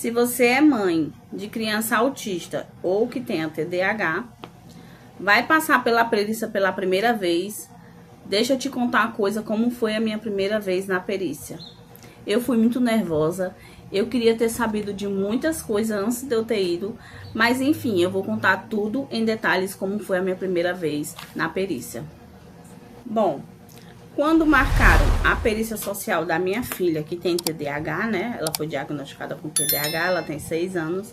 Se você é mãe de criança autista ou que tenha TDAH, vai passar pela perícia pela primeira vez. Deixa eu te contar uma coisa, como foi a minha primeira vez na perícia. Eu fui muito nervosa, eu queria ter sabido de muitas coisas antes de eu ter ido, mas enfim, eu vou contar tudo em detalhes como foi a minha primeira vez na perícia. Bom, quando marcaram a perícia social da minha filha, que tem TDAH, né? Ela foi diagnosticada com TDAH, ela tem 6 anos.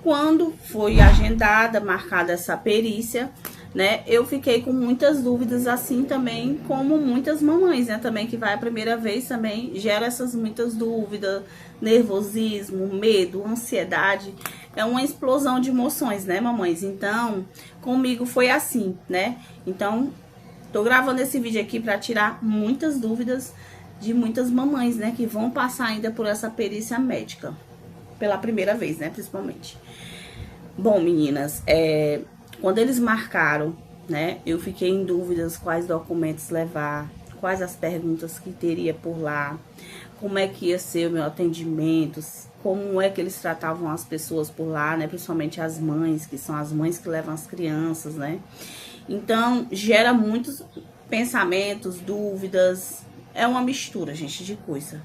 Quando foi agendada, marcada essa perícia, né? Eu fiquei com muitas dúvidas, assim também como muitas mamães, né? Também que vai a primeira vez também gera essas muitas dúvidas, nervosismo, medo, ansiedade. É uma explosão de emoções, né, mamães? Então, comigo foi assim, né? Então, tô gravando esse vídeo aqui para tirar muitas dúvidas de muitas mamães, né, que vão passar ainda por essa perícia médica. Pela primeira vez, né, principalmente. Bom, meninas, quando eles marcaram, né, eu fiquei em dúvidas quais documentos levar, quais as perguntas que teria por lá, como é que ia ser o meu atendimento, como é que eles tratavam as pessoas por lá, né, principalmente as mães, que são as mães que levam as crianças, né. Então, gera muitos pensamentos, dúvidas, é uma mistura, gente, de coisa.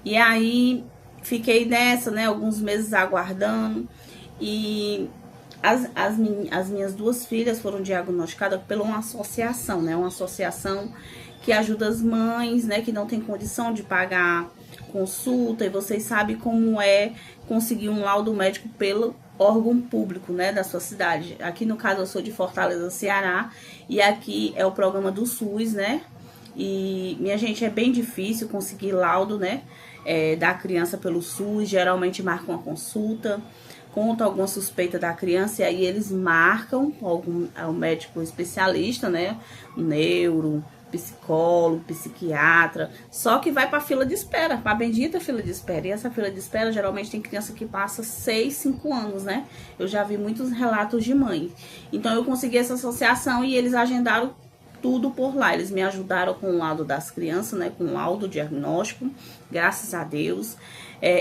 E aí, fiquei nessa, né, alguns meses aguardando, e as minhas duas filhas foram diagnosticadas por uma associação, né, uma associação que ajuda as mães, né, que não tem condição de pagar consulta, e vocês sabem como é conseguir um laudo médico pelo órgão público, né, da sua cidade. Aqui no caso eu sou de Fortaleza, Ceará, e aqui é o programa do SUS, né, e minha gente, é bem difícil conseguir laudo, né, da criança pelo SUS. Geralmente marcam uma consulta, conta alguma suspeita da criança, e aí eles marcam o médico especialista, né, um neuro, psicólogo, psiquiatra, só que vai para fila de espera, para a bendita fila de espera. E essa fila de espera geralmente tem criança que passa 6, 5 anos, né? Eu já vi muitos relatos de mãe. Então eu consegui essa associação e eles agendaram tudo por lá. Eles me ajudaram com o laudo das crianças, né, com o laudo diagnóstico, graças a Deus.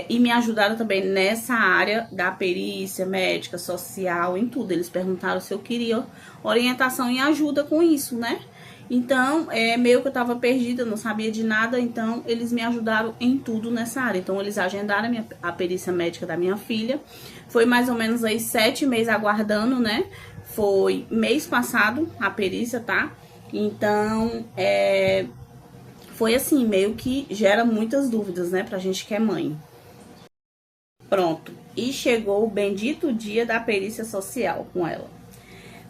E me ajudaram também nessa área da perícia médica, social, em tudo. Eles perguntaram se eu queria orientação e ajuda com isso, né? Então, meio que eu tava perdida, não sabia de nada, então eles me ajudaram em tudo nessa área. Então, eles agendaram a perícia médica da minha filha. Foi mais ou menos aí 7 meses aguardando, né? Foi mês passado a perícia, tá? Então, foi assim, meio que gera muitas dúvidas, né, pra gente que é mãe. Pronto, e chegou o bendito dia da perícia social com ela.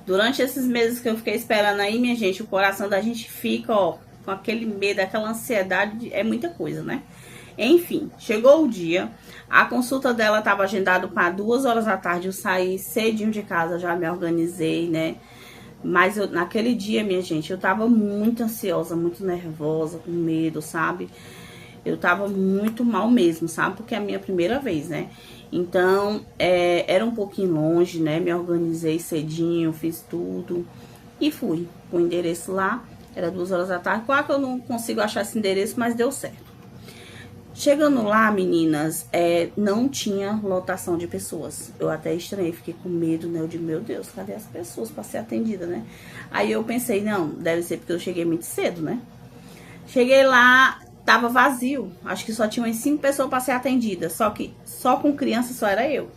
Durante esses meses que eu fiquei esperando aí, minha gente, o coração da gente fica, ó, com aquele medo, aquela ansiedade, é muita coisa, né? Enfim, chegou o dia, a consulta dela estava agendada para 2 horas da tarde, eu saí cedinho de casa, já me organizei, né? Mas naquele dia, minha gente, eu tava muito ansiosa, muito nervosa, com medo, sabe? Eu tava muito mal mesmo, sabe? Porque é a minha primeira vez, né? Então, era um pouquinho longe, né? Me organizei cedinho, fiz tudo e fui. O endereço lá, era 2 horas da tarde. Claro que eu não consigo achar esse endereço, mas deu certo. Chegando lá, meninas, não tinha lotação de pessoas. Eu até estranhei, fiquei com medo, né? Eu digo, meu Deus, cadê as pessoas para ser atendida, né? Aí eu pensei, não, deve ser porque eu cheguei muito cedo, né? Cheguei lá, tava vazio. Acho que só tinha umas 5 pessoas para ser atendida. Só que só com criança só era eu.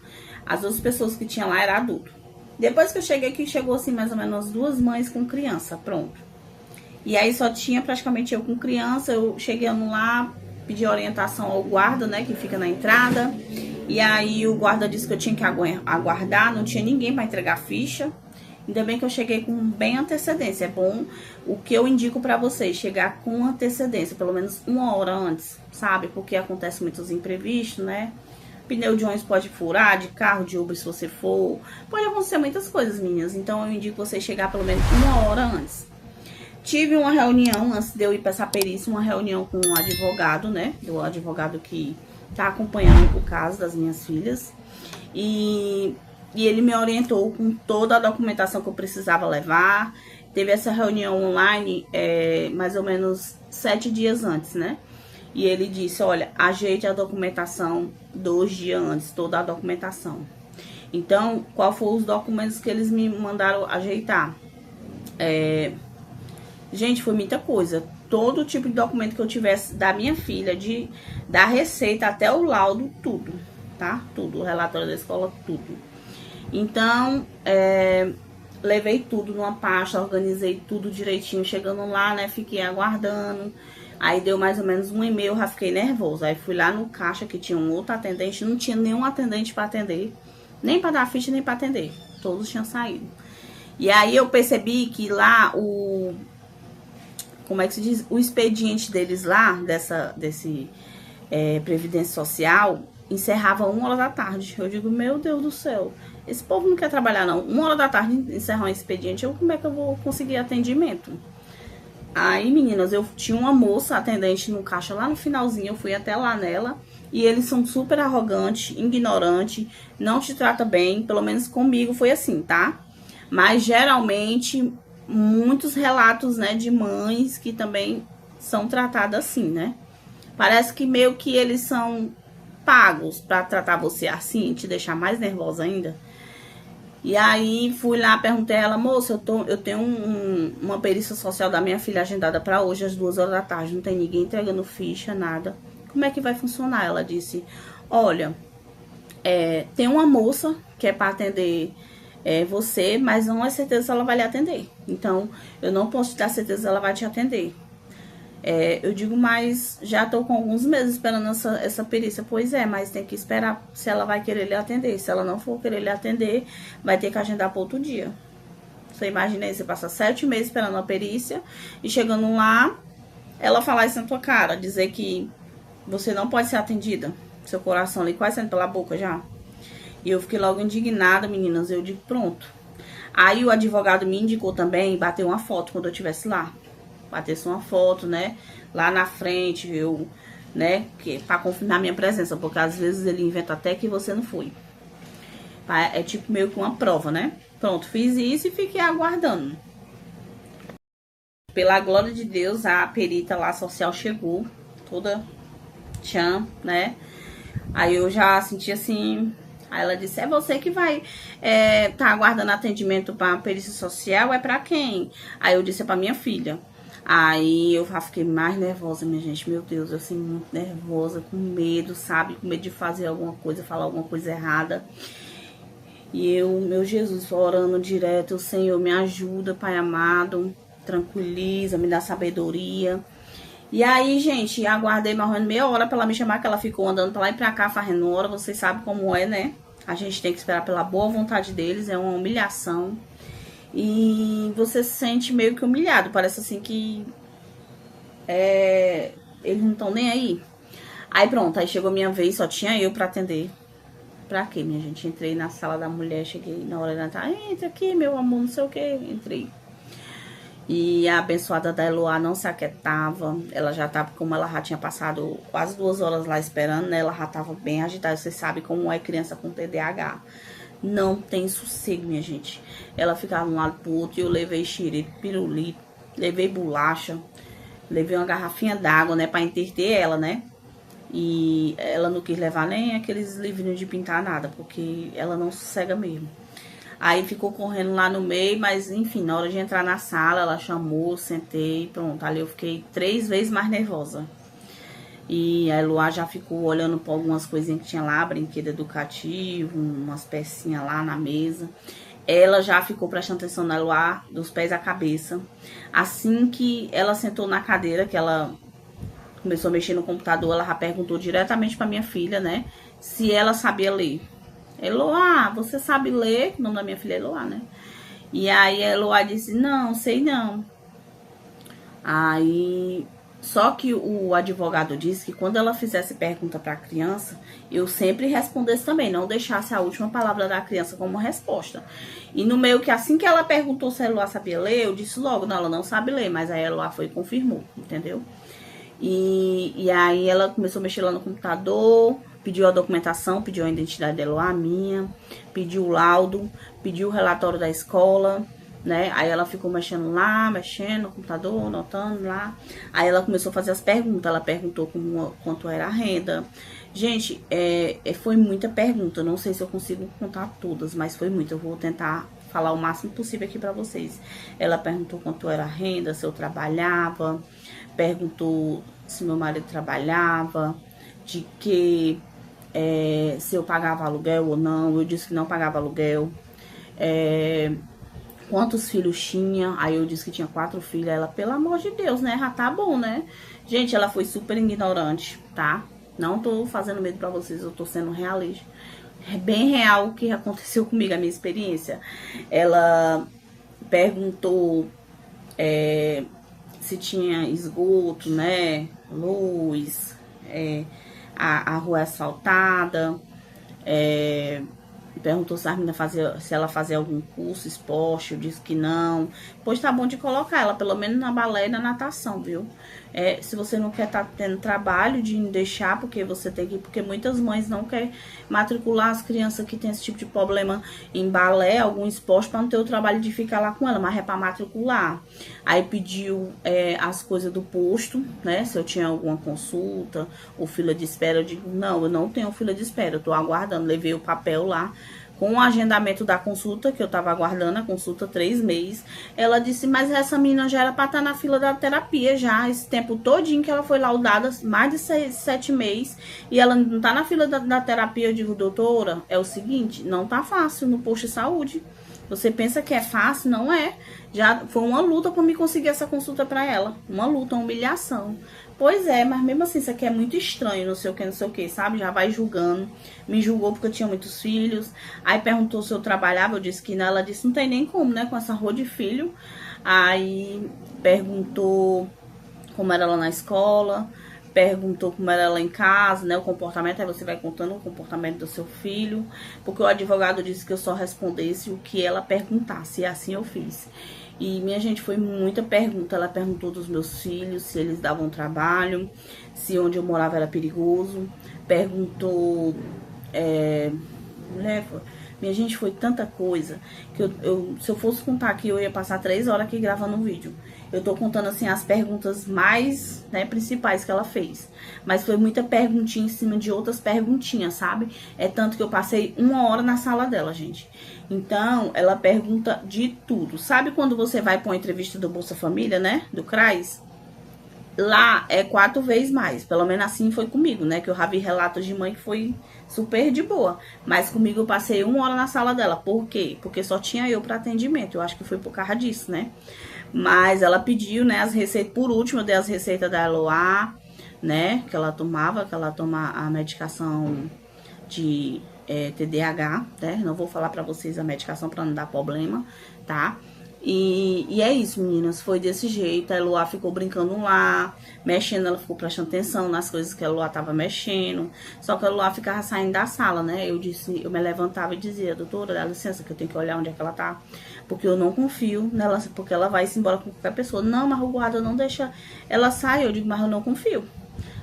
As outras pessoas que tinha lá era adulto. Depois que eu cheguei aqui, chegou assim mais ou menos 2 mães com criança, pronto. E aí só tinha praticamente eu com criança. Eu chegando lá, pedi orientação ao guarda, né, que fica na entrada. E aí o guarda disse que eu tinha que aguardar, não tinha ninguém para entregar ficha. Ainda bem que eu cheguei com bem antecedência. É bom, o que eu indico pra vocês, chegar com antecedência, pelo menos 1 hora antes, sabe? Porque acontece muitos imprevistos, né? Pneu de ônibus pode furar, de carro, de Uber se você for. Pode acontecer muitas coisas, meninas. Então eu indico vocês chegar pelo menos 1 hora antes. Tive uma reunião, antes de eu ir pra essa perícia, uma reunião com um advogado, né? Do advogado que tá acompanhando o caso das minhas filhas. E ele me orientou com toda a documentação que eu precisava levar. Teve essa reunião online mais ou menos 7 dias antes, né? E ele disse, olha, ajeite a documentação 2 dias antes, toda a documentação. Então, qual foram os documentos que eles me mandaram ajeitar? Gente, foi muita coisa. Todo tipo de documento que eu tivesse da minha filha, da receita até o laudo, tudo, tá? Tudo, o relatório da escola, tudo. Então, levei tudo numa pasta, organizei tudo direitinho. Chegando lá, né, fiquei aguardando. Aí deu mais ou menos 1h30, eu já fiquei nervosa. Aí fui lá no caixa, que tinha um outro atendente, não tinha nenhum atendente pra atender. Nem pra dar ficha, nem pra atender. Todos tinham saído. E aí eu percebi que lá como é que se diz? O expediente deles lá, desse Previdência Social, encerrava 1h da tarde. Eu digo, meu Deus do céu, esse povo não quer trabalhar não. 1h da tarde encerrar um expediente, como é que eu vou conseguir atendimento? Aí, meninas, eu tinha uma moça atendente no caixa lá no finalzinho, eu fui até lá nela. E eles são super arrogantes, ignorantes, não te trata bem, pelo menos comigo foi assim, tá? Mas geralmente, muitos relatos, né, de mães que também são tratadas assim, né? Parece que meio que eles são pagos pra tratar você assim, te deixar mais nervosa ainda. E aí, fui lá, perguntei a ela, moça, eu tenho uma perícia social da minha filha agendada pra hoje, às 2h da tarde, não tem ninguém entregando ficha, nada. Como é que vai funcionar? Ela disse, olha, tem uma moça que é pra atender você, mas não é certeza se ela vai lhe atender. Então, eu não posso te dar certeza se ela vai te atender. Eu digo, mas já tô com alguns meses esperando essa perícia. Pois é, mas tem que esperar se ela vai querer lhe atender. Se ela não for querer lhe atender, vai ter que agendar para outro dia. Você imagina aí, você passa 7 meses esperando a perícia e chegando lá, ela falar isso na tua cara, dizer que você não pode ser atendida. Seu coração ali quase saindo pela boca já. E eu fiquei logo indignada, meninas. Eu digo, pronto. Aí o advogado me indicou também bater uma foto quando eu estivesse lá. Batesse uma foto, né? Lá na frente, né? Pra confirmar minha presença. Porque às vezes ele inventa até que você não foi. É tipo meio que uma prova, né? Pronto, fiz isso e fiquei aguardando. Pela glória de Deus, a perita lá social chegou. Toda tchan, né? Aí eu já senti assim. Aí ela disse, é você que vai tá aguardando atendimento pra perícia social? É pra quem? Aí eu disse, é pra minha filha. Aí eu fiquei mais nervosa, minha gente. Meu Deus, eu assim, muito nervosa, com medo, sabe? Com medo de fazer alguma coisa, falar alguma coisa errada. E eu, meu Jesus, orando direto, Senhor, me ajuda, Pai amado. Tranquiliza, me dá sabedoria. E aí, gente, aguardei mais ou menos meia hora pra ela me chamar, que ela ficou andando pra lá e pra cá, fazendo hora. Vocês sabem como é, né? A gente tem que esperar pela boa vontade deles, é uma humilhação. E você se sente meio que humilhado, parece assim que eles não estão nem aí. Aí pronto, aí chegou a minha vez, só tinha eu pra atender. Pra quê, minha gente? Entrei na sala da mulher, cheguei na hora da entrada, entra aqui, meu amor, não sei o que, entrei. E a abençoada da Eloá não se aquietava. Ela já tava, como ela já tinha passado quase 2 horas lá esperando, né? Ela já tava bem agitada. Vocês sabem como é criança com TDAH. Não tem sossego, minha gente. Ela ficava de um lado pro outro e eu levei xerife, pirulito, levei bolacha, levei uma garrafinha d'água, né? Pra entreter ela, né? E ela não quis levar nem aqueles livrinhos de pintar nada, porque ela não sossega mesmo. Aí ficou correndo lá no meio, mas enfim, na hora de entrar na sala, ela chamou, sentei, pronto. Ali eu fiquei 3 vezes mais nervosa. E a Eloá já ficou olhando para algumas coisinhas que tinha lá, brinquedo educativo, umas pecinhas lá na mesa. Ela já ficou prestando atenção na Eloá, dos pés à cabeça. Assim que ela sentou na cadeira, que ela começou a mexer no computador, ela já perguntou diretamente para minha filha, né, se ela sabia ler. Eloá, você sabe ler? O nome da minha filha é Eloá, né? E aí a Eloá disse, não, sei não. Aí, só que o advogado disse que quando ela fizesse pergunta para a criança, eu sempre respondesse também, não deixasse a última palavra da criança como resposta. E no meio que assim que ela perguntou se a Eloá sabia ler, eu disse logo, não, ela não sabe ler, mas a Eloá foi e confirmou, entendeu? E aí ela começou a mexer lá no computador, pediu a documentação, pediu a identidade dela, a minha, pediu o laudo, pediu o relatório da escola, né? Aí ela ficou mexendo lá, mexendo no computador, anotando lá. Aí ela começou a fazer as perguntas. Ela perguntou quanto era a renda. Gente, foi muita pergunta. Não sei se eu consigo contar todas, mas foi muita. Eu vou tentar falar o máximo possível aqui pra vocês. Ela perguntou quanto era a renda, se eu trabalhava. Perguntou se meu marido trabalhava, de que se eu pagava aluguel ou não. Eu disse que não pagava aluguel. Quantos filhos tinha? Aí eu disse que tinha 4 filhos. Ela, pelo amor de Deus, né? Já tá bom, né? Gente, ela foi super ignorante, tá? Não tô fazendo medo pra vocês, eu tô sendo realista. É bem real o que aconteceu comigo, a minha experiência. Ela perguntou se tinha esgoto, né? Luz, a rua asfaltada. Perguntou se a menina se ela fazia algum curso, esporte. Eu disse que não. Pois tá bom de colocar ela, pelo menos na balé e na natação, viu? Se você não quer estar tendo trabalho de deixar, porque você tem que. Porque muitas mães não querem matricular as crianças que tem esse tipo de problema em balé, algum esporte, para não ter o trabalho de ficar lá com ela, mas é para matricular. Aí pediu as coisas do posto, né? Se eu tinha alguma consulta ou fila de espera, eu digo, não, eu não tenho fila de espera, eu tô aguardando. Levei o papel lá com o agendamento da consulta, que eu tava aguardando a consulta 3 meses. Ela disse, mas essa menina já era pra estar na fila da terapia já, esse tempo todinho que ela foi laudada, mais de 7 meses, e ela não tá na fila da terapia. Eu digo, doutora, é o seguinte, não tá fácil no posto de saúde. Você pensa que é fácil? Não é. Já foi uma luta pra me conseguir essa consulta pra ela. Uma luta, uma humilhação. Pois é, mas mesmo assim, isso aqui é muito estranho, não sei o que, sabe? Já vai julgando. Me julgou porque eu tinha muitos filhos. Aí perguntou se eu trabalhava, eu disse que não. Ela disse, não tem nem como, né? Com essa rua de filho. Aí perguntou como era lá na escola. Perguntou como era lá em casa, né? O comportamento. Aí você vai contando o comportamento do seu filho. Porque o advogado disse que eu só respondesse o que ela perguntasse. E assim eu fiz. E, minha gente, foi muita pergunta. Ela perguntou dos meus filhos, se eles davam trabalho, se onde eu morava era perigoso. Perguntou... minha gente, foi tanta coisa que se eu fosse contar aqui, eu ia passar 3 horas aqui gravando um vídeo. Eu tô contando, assim, as perguntas mais, né, principais que ela fez. Mas foi muita perguntinha em cima de outras perguntinhas, sabe? É tanto que eu passei 1 hora na sala dela, gente. Então, ela pergunta de tudo. Sabe quando você vai pra uma entrevista do Bolsa Família, né? Do CRAS? Lá é 4 vezes mais. Pelo menos assim foi comigo, né? Que eu já vi relatos de mãe que foi super de boa. Mas comigo eu passei 1 hora na sala dela. Por quê? Porque só tinha eu para atendimento. Eu acho que foi por causa disso, né? Mas ela pediu, né, as receitas. Por último, eu dei as receitas da Eloá, né? Que ela tomava, que ela toma a medicação de TDAH, né? Não vou falar pra vocês a medicação pra não dar problema, tá? E é isso, meninas. Foi desse jeito. A Eloá ficou brincando lá, mexendo. Ela ficou prestando atenção nas coisas que a Eloá tava mexendo. Só que a Eloá ficava saindo da sala, né? Eu me levantava e dizia, doutora, dá licença que eu tenho que olhar onde é que ela tá. Porque eu não confio nela, porque ela vai se embora com qualquer pessoa. Não, mas o guarda não deixa ela sair. Eu digo, mas eu não confio.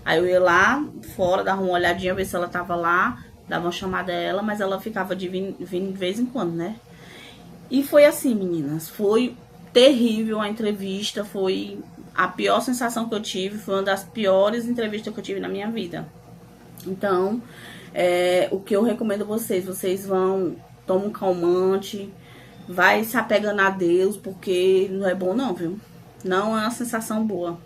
Aí eu ia lá fora, dava uma olhadinha, ver se ela tava lá, dava uma chamada a ela, mas ela ficava vindo de vez em quando, né? E foi assim, meninas, foi terrível a entrevista, foi a pior sensação que eu tive, foi uma das piores entrevistas que eu tive na minha vida. Então, o que eu recomendo a vocês vão, tomam um calmante, vai se apegando a Deus, porque não é bom não, viu? Não é uma sensação boa.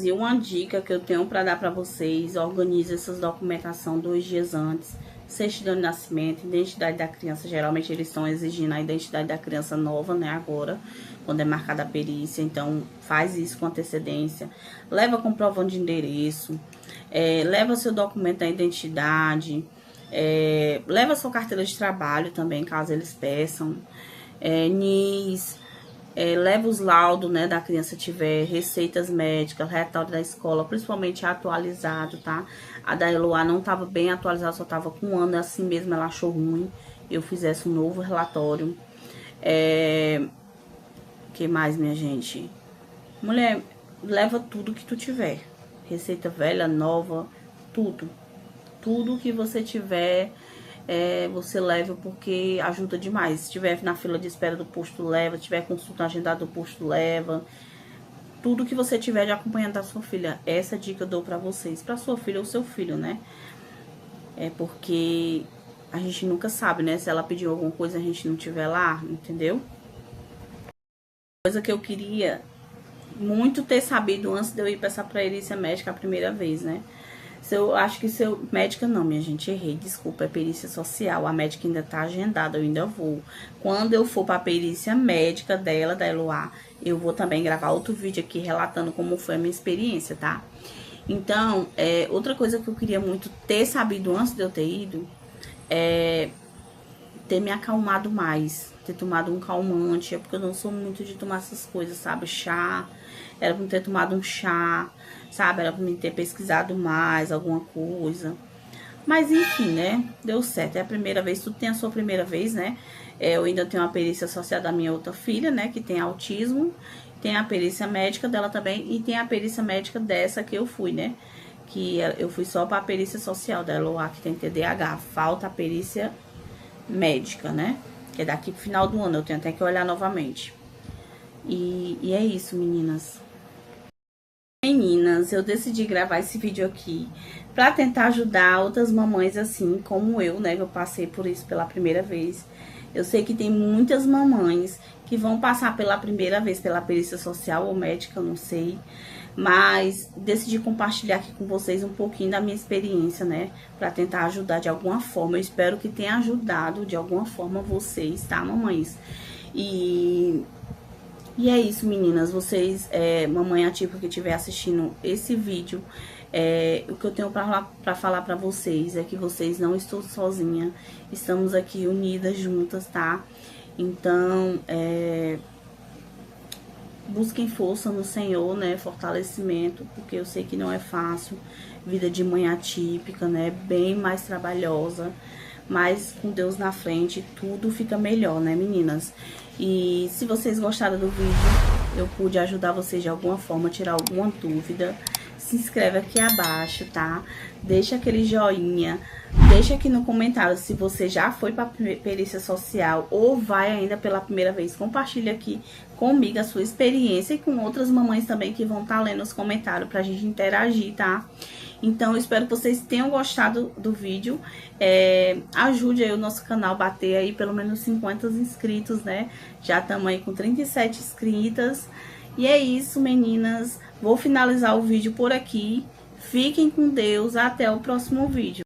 E uma dica que eu tenho para dar para vocês: organize essas documentação 2 dias antes. Certidão de nascimento, identidade da criança. Geralmente eles estão exigindo a identidade da criança nova, né? Agora, quando é marcada a perícia. Então, faz isso com antecedência. Leva comprovante de endereço. Leva seu documento da identidade. Leva sua carteira de trabalho também, caso eles peçam. NIS. Leva os laudos, né, da criança, tiver receitas médicas, relatório da escola, principalmente atualizado, tá? A da Eloá não tava bem atualizada, só tava com 1 ano, assim mesmo ela achou ruim. Eu fizesse um novo relatório. Que mais, minha gente? Mulher, leva tudo que tu tiver. Receita velha, nova, tudo. Tudo que você tiver, você leva, porque ajuda demais. Se estiver na fila de espera do posto, leva. Se tiver consulta agendada do posto, leva. Tudo que você tiver de acompanhante da sua filha, essa dica eu dou pra vocês. Pra sua filha ou seu filho, né? Porque a gente nunca sabe, né? Se ela pediu alguma coisa e a gente não tiver lá, entendeu? Coisa que eu queria muito ter sabido antes de eu ir pra essa perícia médica a primeira vez, né? Eu acho que médica não, minha gente, errei, desculpa, é perícia social, a médica ainda tá agendada, eu ainda vou. Quando eu for pra perícia médica dela, da Eloá, eu vou também gravar outro vídeo aqui relatando como foi a minha experiência, tá? Então, outra coisa que eu queria muito ter sabido antes de eu ter ido, ter me acalmado mais, ter tomado um calmante, porque eu não sou muito de tomar essas coisas, sabe? Chá, era pra me ter tomado um chá, sabe? Era pra me ter pesquisado mais alguma coisa. Mas enfim, né? Deu certo. É a primeira vez, tudo tem a sua primeira vez, né? Eu ainda tenho uma perícia associada à minha outra filha, né? Que tem autismo. Tem a perícia médica dela também. E tem a perícia médica dessa que eu fui, né? Que eu fui só pra perícia social dela, que tem TDAH. Falta a perícia médica, né? Que é daqui pro final do ano. Eu tenho até que olhar novamente. E é isso, meninas. Meninas, eu decidi gravar esse vídeo aqui pra tentar ajudar outras mamães assim como eu, né? Que eu passei por isso pela primeira vez. Eu sei que tem muitas mamães que vão passar pela primeira vez pela perícia social ou médica, não sei. Mas decidi compartilhar aqui com vocês um pouquinho da minha experiência, né? Pra tentar ajudar de alguma forma. Eu espero que tenha ajudado de alguma forma vocês, tá, mamães? E é isso, meninas. Vocês, mamãe ativa que estiver assistindo esse vídeo, o que eu tenho pra falar pra vocês é que vocês não estão sozinhas. Estamos aqui unidas, juntas, tá? Então, busquem força no Senhor, né? Fortalecimento, porque eu sei que não é fácil. Vida de mãe atípica, né? Bem mais trabalhosa. Mas com Deus na frente, tudo fica melhor, né, meninas? E se vocês gostaram do vídeo, eu pude ajudar vocês de alguma forma, tirar alguma dúvida, se inscreve aqui abaixo, tá? Deixa aquele joinha, deixa aqui no comentário se você já foi para perícia social ou vai ainda pela primeira vez. Compartilha aqui comigo a sua experiência e com outras mamães também que vão estar lendo os comentários pra gente interagir, tá? Então, eu espero que vocês tenham gostado do vídeo. Ajude aí o nosso canal a bater aí pelo menos 50 inscritos, né? Já estamos aí com 37 inscritas. E é isso, meninas. Vou finalizar o vídeo por aqui. Fiquem com Deus. Até o próximo vídeo.